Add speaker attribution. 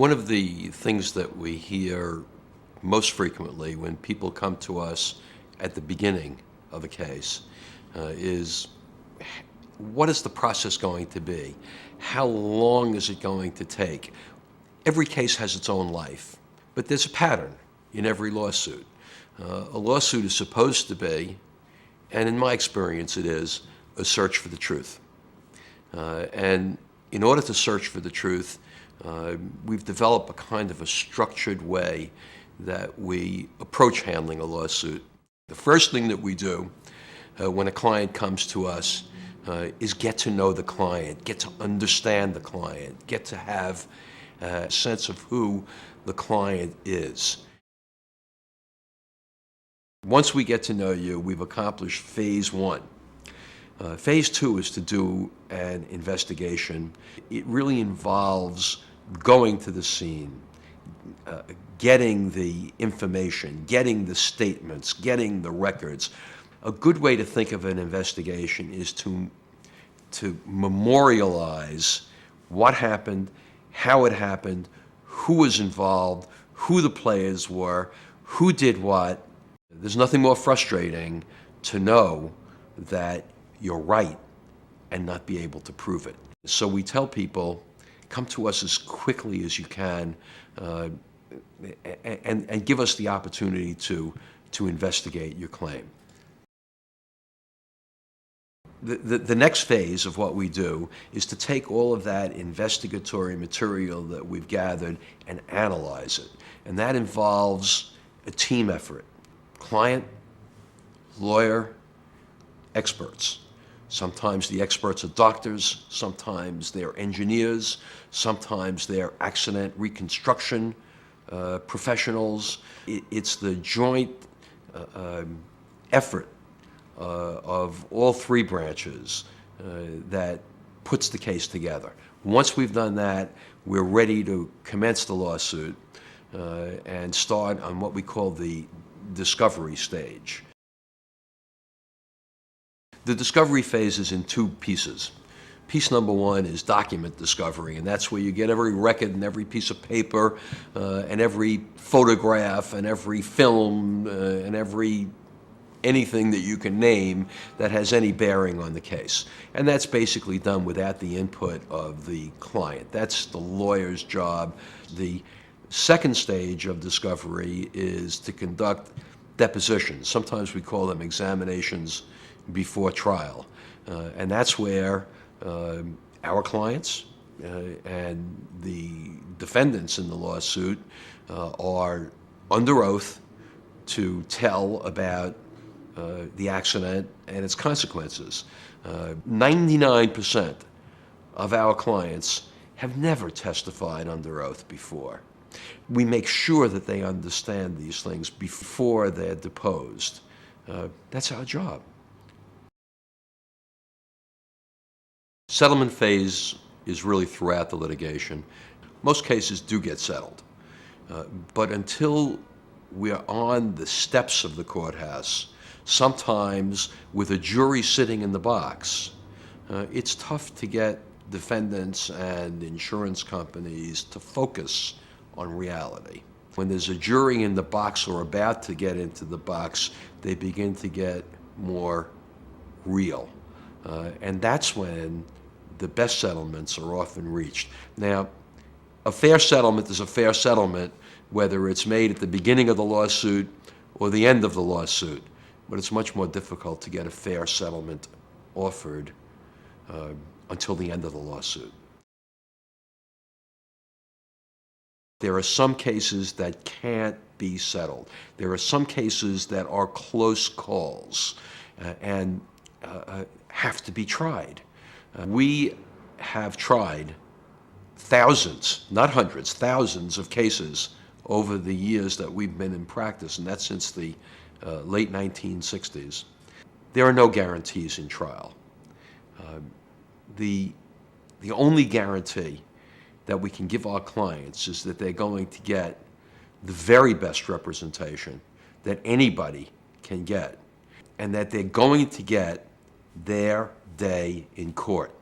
Speaker 1: One of the things that we hear most frequently when people come to us at the beginning of a case is, what is the process going to be? How long is it going to take? Every case has its own life, but there's a pattern in every lawsuit. A lawsuit is supposed to be, and in my experience it is, a search for the truth. And in order to search for the truth, we've developed a kind of a structured way that we approach handling a lawsuit. The first thing that we do when a client comes to us is get to know the client, get to understand the client, get to have a sense of who the client is. Once we get to know you, we've accomplished phase one. Phase two is to do an investigation. It really involves going to the scene, getting the information, getting the statements, getting the records. A good way to think of an investigation is to memorialize what happened, how it happened, who was involved, who the players were, who did what. There's nothing more frustrating to know that you're right and not be able to prove it. So we tell people, come to us as quickly as you can and give us the opportunity to investigate your claim. The next phase of what we do is to take all of that investigatory material that we've gathered and analyze it. And that involves a team effort. Client, lawyer, experts. Sometimes the experts are doctors, sometimes they're engineers, sometimes they're accident reconstruction professionals. It's the joint effort of all three branches that puts the case together. Once we've done that, we're ready to commence the lawsuit and start on what we call the discovery stage. The discovery phase is in two pieces. Piece number one is document discovery, and that's where you get every record and every piece of paper and every photograph and every film and anything that you can name that has any bearing on the case. And that's basically done without the input of the client. That's the lawyer's job. The second stage of discovery is to conduct depositions. Sometimes we call them examinations before trial. And that's where our clients and the defendants in the lawsuit are under oath to tell about the accident and its consequences. 99% of our clients have never testified under oath before. We make sure that they understand these things before they're deposed. That's our job. Settlement phase is really throughout the litigation. Most cases do get settled. But until we're on the steps of the courthouse, sometimes with a jury sitting in the box, it's tough to get defendants and insurance companies to focus on reality. When there's a jury in the box or about to get into the box, they begin to get more real. And that's when the best settlements are often reached. Now, a fair settlement is a fair settlement, whether it's made at the beginning of the lawsuit or the end of the lawsuit. But it's much more difficult to get a fair settlement offered until the end of the lawsuit. There are some cases that can't be settled. There are some cases that are close calls and have to be tried. We have tried thousands, not hundreds, thousands of cases over the years that we've been in practice, and that's since the late 1960s. There are no guarantees in trial. The only guarantee that we can give our clients is that they're going to get the very best representation that anybody can get, and that they're going to get their day in court.